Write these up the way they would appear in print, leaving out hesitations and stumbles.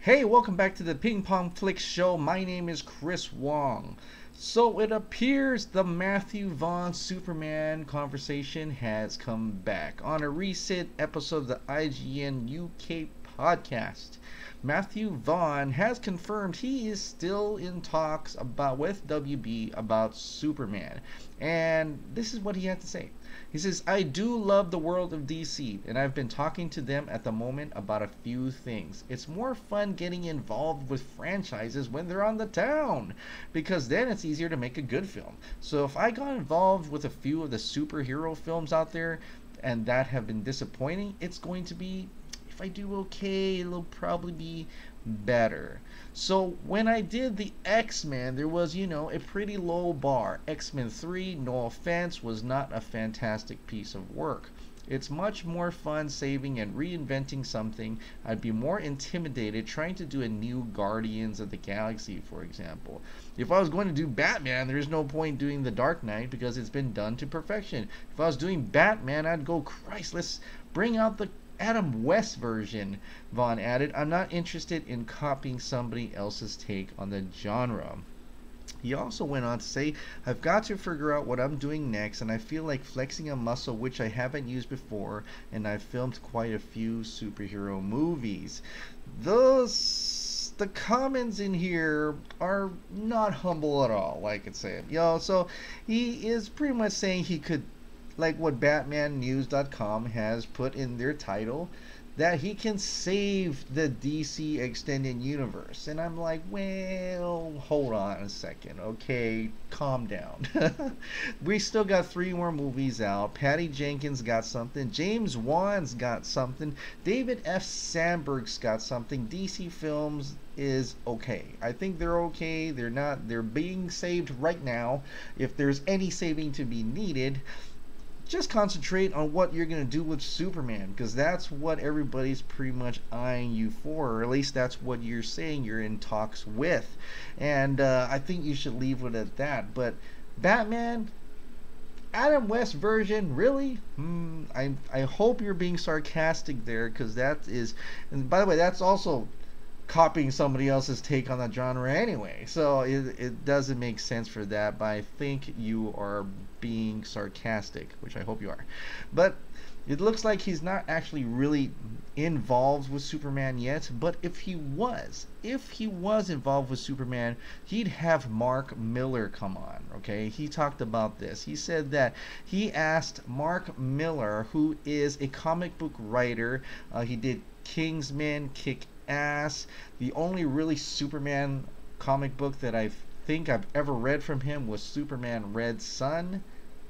Hey, welcome back to the Ping Pong Flicks Show. My name is Chris Wong. So it appears the Matthew Vaughn Superman conversation has come back on a recent episode of the IGN UK podcast. Matthew Vaughn has confirmed he is still in talks with WB about Superman. And this is what he had to say. He says, I do love the world of DC, and I've been talking to them at the moment about a few things. It's more fun getting involved with franchises when they're on the town, because then it's easier to make a good film. So if I got involved with a few of the superhero films out there and that have been disappointing, it's going to be, if I do okay, it'll probably be better. So when I did the X-Men, there was, a pretty low bar. X-Men 3, no offense, was not a fantastic piece of work. It's much more fun saving and reinventing something. I'd be more intimidated trying to do a new Guardians of the Galaxy, for example. If I was going to do Batman, there's no point doing the Dark Knight because it's been done to perfection. If I was doing Batman, I'd go, Christ, let's bring out the Adam West version, Vaughn added. I'm not interested in copying somebody else's take on the genre. He also went on to say, I've got to figure out what I'm doing next, and I feel like flexing a muscle which I haven't used before, and I've filmed quite a few superhero movies. The comments in here are not humble at all, like I said. So he is pretty much saying he could, like what BatmanNews.com has put in their title, that he can save the DC extended universe. And I'm like, well, hold on a second. Okay, calm down. We still got 3 more movies out. Patty Jenkins got something. James Wan's got something. David F. Sandberg's got something. DC Films is okay. I think they're okay. They're being saved right now. If there's any saving to be needed, just concentrate on what you're going to do with Superman, because that's what everybody's pretty much eyeing you for, or at least that's what you're saying you're in talks with. And I think you should leave it at that. But Batman, Adam West version, really? I hope you're being sarcastic there, because that is, and by the way, that's also copying somebody else's take on the genre anyway, so it doesn't make sense for that. But I think you are being sarcastic, which I hope you are. But it looks like he's not actually really involved with Superman yet. But if he was involved with Superman, he'd have Mark Millar come on. Okay, he talked about this. He said that he asked Mark Millar, who is a comic book writer, he did Kingsman, Kick Ass. The only really Superman comic book that I think I've ever read from him was Superman Red Sun.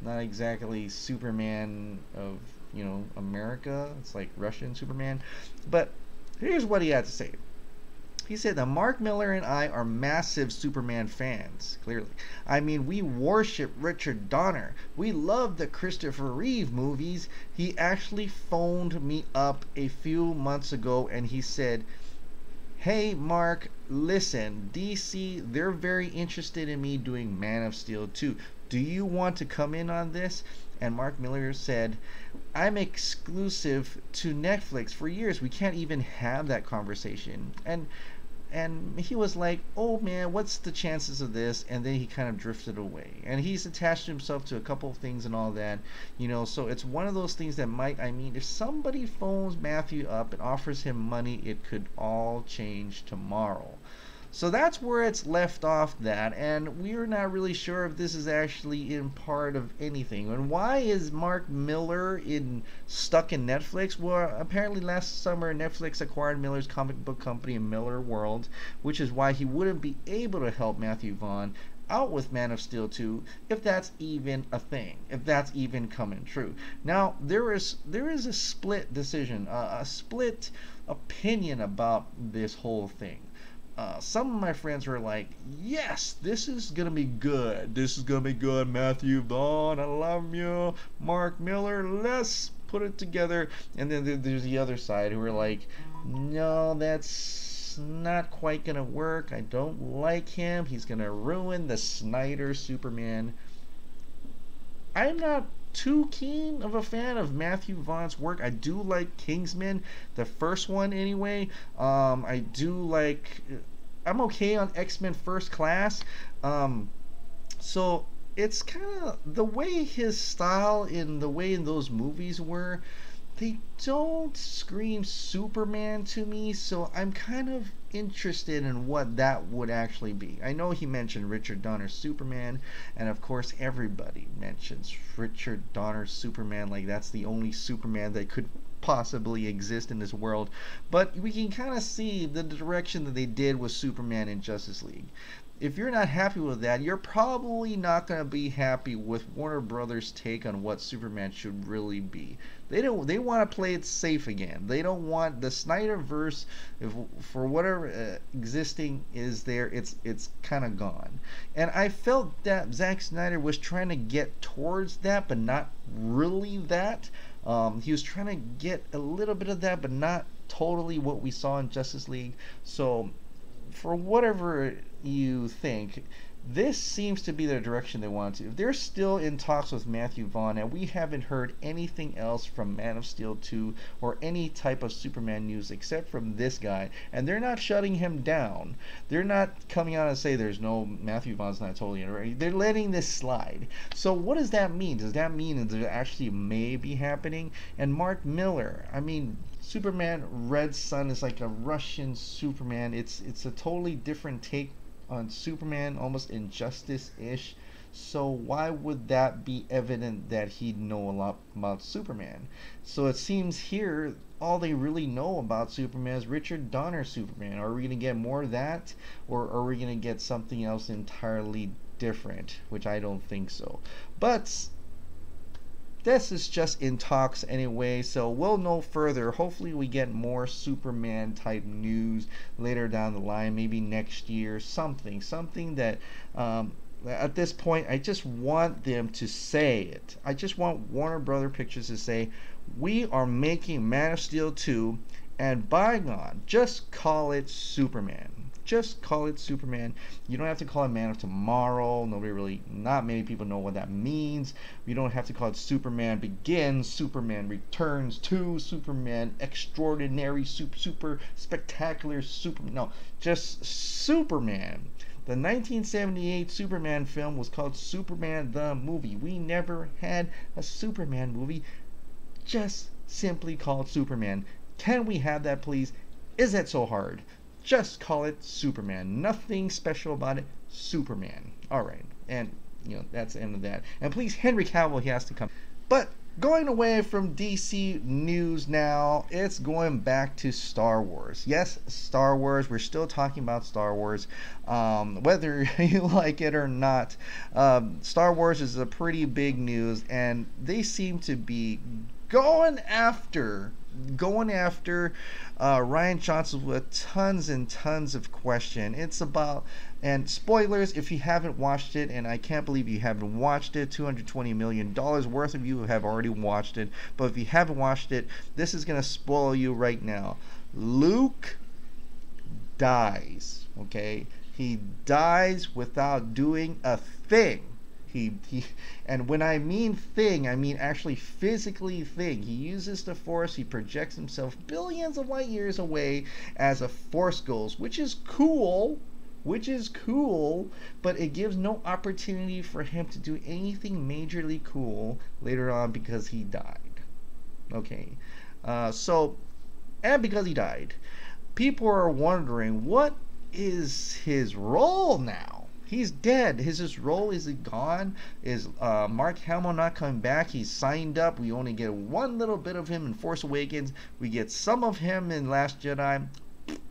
Not exactly Superman of, America. It's like Russian Superman. But here's what he had to say. He said that Mark Millar and I are massive Superman fans, clearly. I mean, we worship Richard Donner. We love the Christopher Reeve movies. He actually phoned me up a few months ago and he said, hey Mark, listen, DC, they're very interested in me doing Man of Steel 2. Do you want to come in on this? And Mark Millar said, I'm exclusive to Netflix for years. We can't even have that conversation. And he was like, oh man, what's the chances of this? And then he kind of drifted away. And he's attached himself to a couple of things and all that, so it's one of those things that if somebody phones Matthew up and offers him money, it could all change tomorrow. So that's where it's left off that, and we're not really sure if this is actually in part of anything. And why is Mark Millar stuck in Netflix? Well, apparently last summer Netflix acquired Millar's comic book company Millar World, which is why he wouldn't be able to help Matthew Vaughn out with Man of Steel 2, if that's even a thing, if that's even coming true. Now, there is a split decision, a split opinion about this whole thing. Some of my friends were like, yes, this is going to be good. This is going to be good, Matthew Vaughn. I love you. Mark Millar, let's put it together. And then there's the other side who are like, no, that's not quite going to work. I don't like him. He's going to ruin the Snyder Superman. I'm not too keen of a fan of Matthew Vaughn's work. I do like Kingsman, the first one anyway. I do like. I'm okay on X-Men First Class. So it's kind of the way his style in the way in those movies were. They don't scream Superman to me, so I'm kind of interested in what that would actually be. I know he mentioned Richard Donner's Superman, and of course everybody mentions Richard Donner's Superman like that's the only Superman that could possibly exist in this world. But we can kind of see the direction that they did with Superman in Justice League. If you're not happy with that, you're probably not going to be happy with Warner Brothers' take on what Superman should really be. They want to play it safe again. They don't want the Snyderverse, for whatever existing is there, it's kind of gone. And I felt that Zack Snyder was trying to get towards that, but not really that. He was trying to get a little bit of that, but not totally what we saw in Justice League. So for whatever you think, this seems to be the direction they want to. If they're still in talks with Matthew Vaughn and we haven't heard anything else from Man of Steel 2 or any type of Superman news except from this guy, and they're not shutting him down, they're not coming out and say there's no Matthew Vaughn's not totally in, they're letting this slide. So what does that mean? Does that mean that it actually may be happening? And Mark Millar, I mean, Superman Red Sun is like a Russian Superman. It's a totally different take on Superman, almost Injustice-ish. So why would that be evident that he'd know a lot about Superman? So it seems here all they really know about Superman is Richard Donner's Superman. Are we going to get more of that, or are we going to get something else entirely different? Which I don't think so. But this is just in talks anyway, so we'll know further. Hopefully we get more Superman type news later down the line, maybe next year, something that at this point I just want them to say it. I just want Warner Brother Pictures to say, we are making Man of Steel 2, and by God, just call it Superman. Just call it Superman. You don't have to call it Man of Tomorrow. Not many people know what that means. You don't have to call it Superman Begins, Superman Returns 2, Superman Extraordinary, Super Spectacular, No, just Superman. The 1978 Superman film was called Superman the Movie. We never had a Superman movie just simply called Superman. Can we have that, please? Is that so hard? Just call it Superman. Nothing special about it. Superman. Alright. And, that's the end of that. And please, Henry Cavill, he has to come. But going away from DC news now, it's going back to Star Wars. Yes, Star Wars. We're still talking about Star Wars. Whether you like it or not, Star Wars is a pretty big news, and they seem to be going after Rian Johnson with tons and tons of question. It's about, and spoilers if you haven't watched it, and I can't believe you haven't watched it. $220 million worth of you have already watched it, but if you haven't watched it, this is going to spoil you right now. Luke dies, okay? He dies without doing a thing. And when I mean thing, I mean actually physically thing. He uses the Force. He projects himself billions of light years away as a Force ghost, which is cool, but it gives no opportunity for him to do anything majorly cool later on because he died. Okay, and because he died, people are wondering, what is his role now? He's dead. His role is gone. Is Mark Hamill not coming back? He's signed up. We only get one little bit of him in Force Awakens. We get some of him in Last Jedi.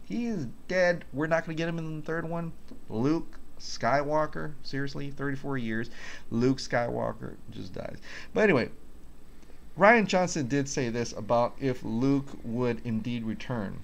He is dead. We're not going to get him in the third one. Luke Skywalker. Seriously, 34 years. Luke Skywalker just dies. But anyway, Rian Johnson did say this about if Luke would indeed return.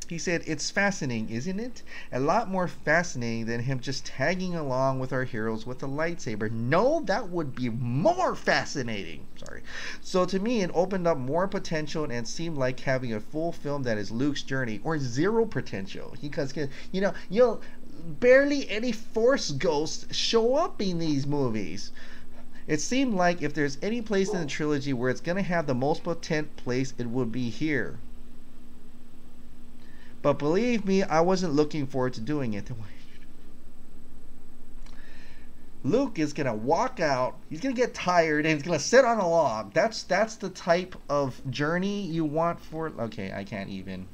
He said, it's fascinating, isn't it? A lot more fascinating than him just tagging along with our heroes with a lightsaber. No, that would be more fascinating. Sorry. So to me, it opened up more potential and seemed like having a full film that is Luke's journey, or zero potential. Because, barely any Force ghosts show up in these movies. It seemed like if there's any place in the trilogy where it's going to have the most potent place, it would be here. But believe me, I wasn't looking forward to doing it. Luke is going to walk out, he's going to get tired, and he's going to sit on a log. That's the type of journey you want for... Okay, I can't even.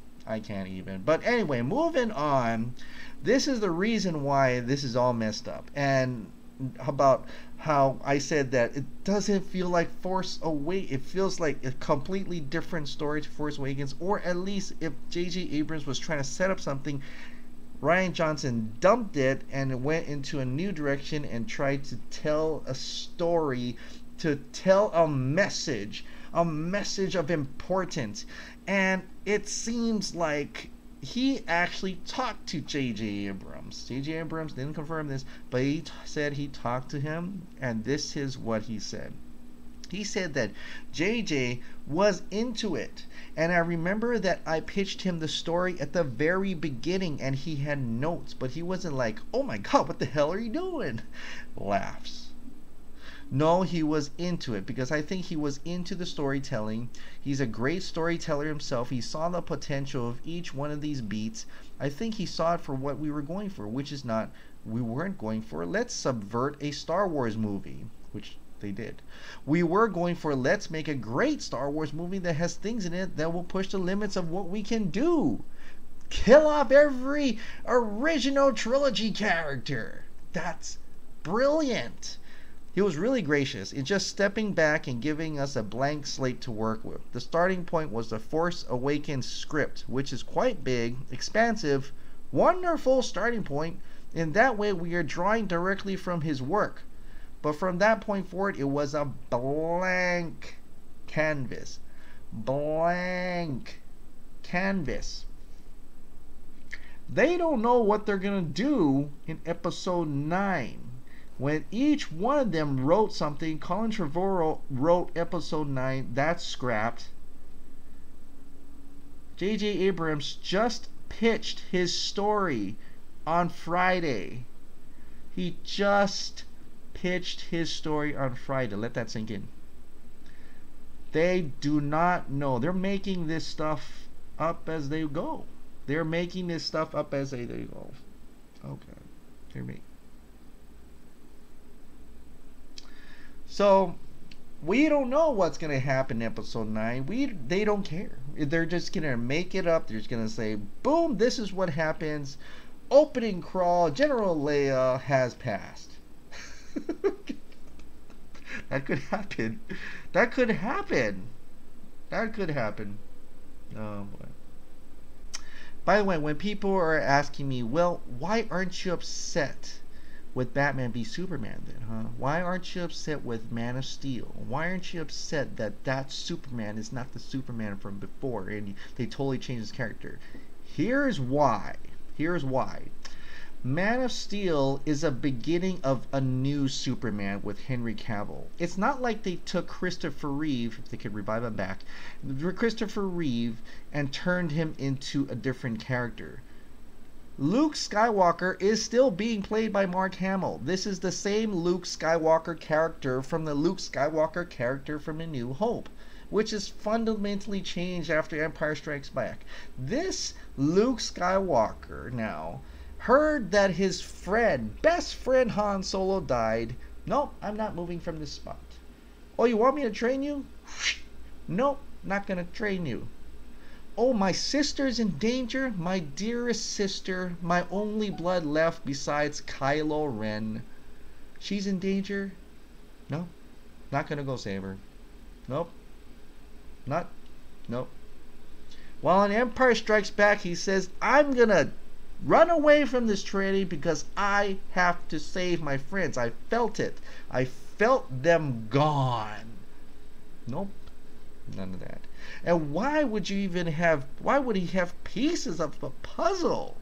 But anyway, moving on. This is the reason why this is all messed up. And about how I said that it doesn't feel like Force Awakens. It feels like a completely different story to Force Awakens. Or at least if J.J. Abrams was trying to set up something, Rian Johnson dumped it and went into a new direction and tried to tell a story, to tell a message of importance. And it seems like he actually talked to J.J. Abrams. J.J. Abrams didn't confirm this, but he said he talked to him, and this is what he said. He said that J.J. was into it. And I remember that I pitched him the story at the very beginning, and he had notes, but he wasn't like, oh my God, what the hell are you doing? Laughs. No, he was into it, because I think he was into the storytelling. He's a great storyteller himself. He saw the potential of each one of these beats. I think he saw it for what we were going for, which is not, we weren't going for, let's subvert a Star Wars movie, which they did. We were going for, let's make a great Star Wars movie that has things in it that will push the limits of what we can do. Kill off every original trilogy character. That's brilliant. He was really gracious in just stepping back and giving us a blank slate to work with. The starting point was the Force Awakens script, which is quite big, expansive, wonderful starting point. In that way, we are drawing directly from his work. But from that point forward, it was a blank canvas. Blank canvas. They don't know what they're going to do in episode 9. When each one of them wrote something, Colin Trevorrow wrote episode 9, that's scrapped. J.J. Abrams just pitched his story on Friday. He just pitched his story on Friday. Let that sink in. They do not know. They're making this stuff up as they go. They're making this stuff up as they go. Okay. Hear me. So, we don't know what's going to happen in episode 9. They don't care. They're just going to make it up. They're just going to say, boom, this is what happens. Opening crawl, General Leia has passed. That could happen. That could happen. That could happen. Oh, boy. By the way, when people are asking me, well, why aren't you upset with Batman v Superman then, huh? Why aren't you upset with Man of Steel? Why aren't you upset that that Superman is not the Superman from before and they totally changed his character? Here's why. Here's why. Man of Steel is a beginning of a new Superman with Henry Cavill. It's not like they took Christopher Reeve, if they could revive him back, Christopher Reeve, and turned him into a different character. Luke Skywalker is still being played by Mark Hamill. This is the same Luke Skywalker character from the Luke Skywalker character from A New Hope, which is fundamentally changed after Empire Strikes Back. This Luke Skywalker now heard that his friend, best friend Han Solo died. Nope, I'm not moving from this spot. Oh, you want me to train you? Nope, not gonna train you. Oh, my sister's in danger? My dearest sister, my only blood left besides Kylo Ren. She's in danger? No, not gonna go save her. Nope. Nope. While in Empire Strikes Back, he says, I'm gonna run away from this training because I have to save my friends. I felt it. I felt them gone. Nope. None of that. And why would he have pieces of a puzzle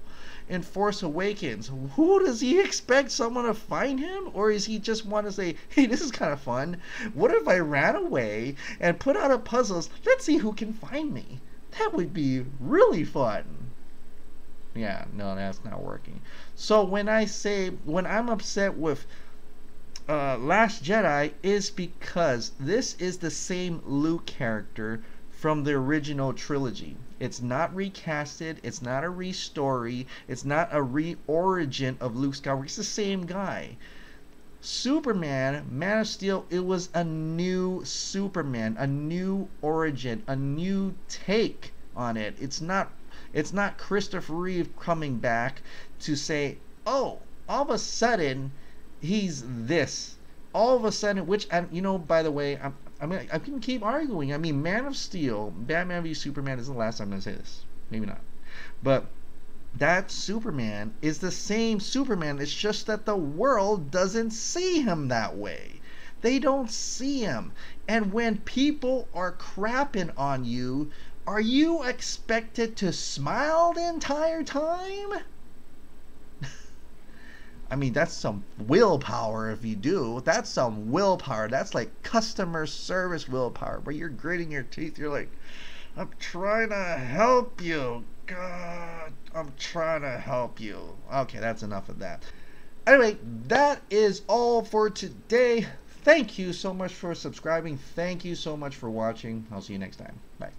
in Force Awakens? Who does he expect someone to find him? Or is he just want to say, hey, this is kind of fun. What if I ran away and put out a puzzles? Let's see who can find me. That would be really fun. Yeah, no, that's not working. So when I'm upset with Last Jedi is because this is the same Luke character from the original trilogy. It's not recasted, it's not a restory, it's not a re-origin of Luke Skywalker. It's the same guy. Superman, Man of Steel, it was a new Superman, a new origin, a new take on it. It's not Christopher Reeve coming back to say, oh, all of a sudden he's this. All of a sudden, which, you know, by the way, I can keep arguing. I mean, Man of Steel, Batman v Superman is the last time I'm going to say this. Maybe not. But that Superman is the same Superman. It's just that the world doesn't see him that way. They don't see him. And when people are crapping on you, are you expected to smile the entire time? I mean, that's some willpower if you do. That's some willpower. That's like customer service willpower, where you're gritting your teeth. You're like, I'm trying to help you. God, I'm trying to help you. Okay, that's enough of that. Anyway, that is all for today. Thank you so much for subscribing. Thank you so much for watching. I'll see you next time. Bye.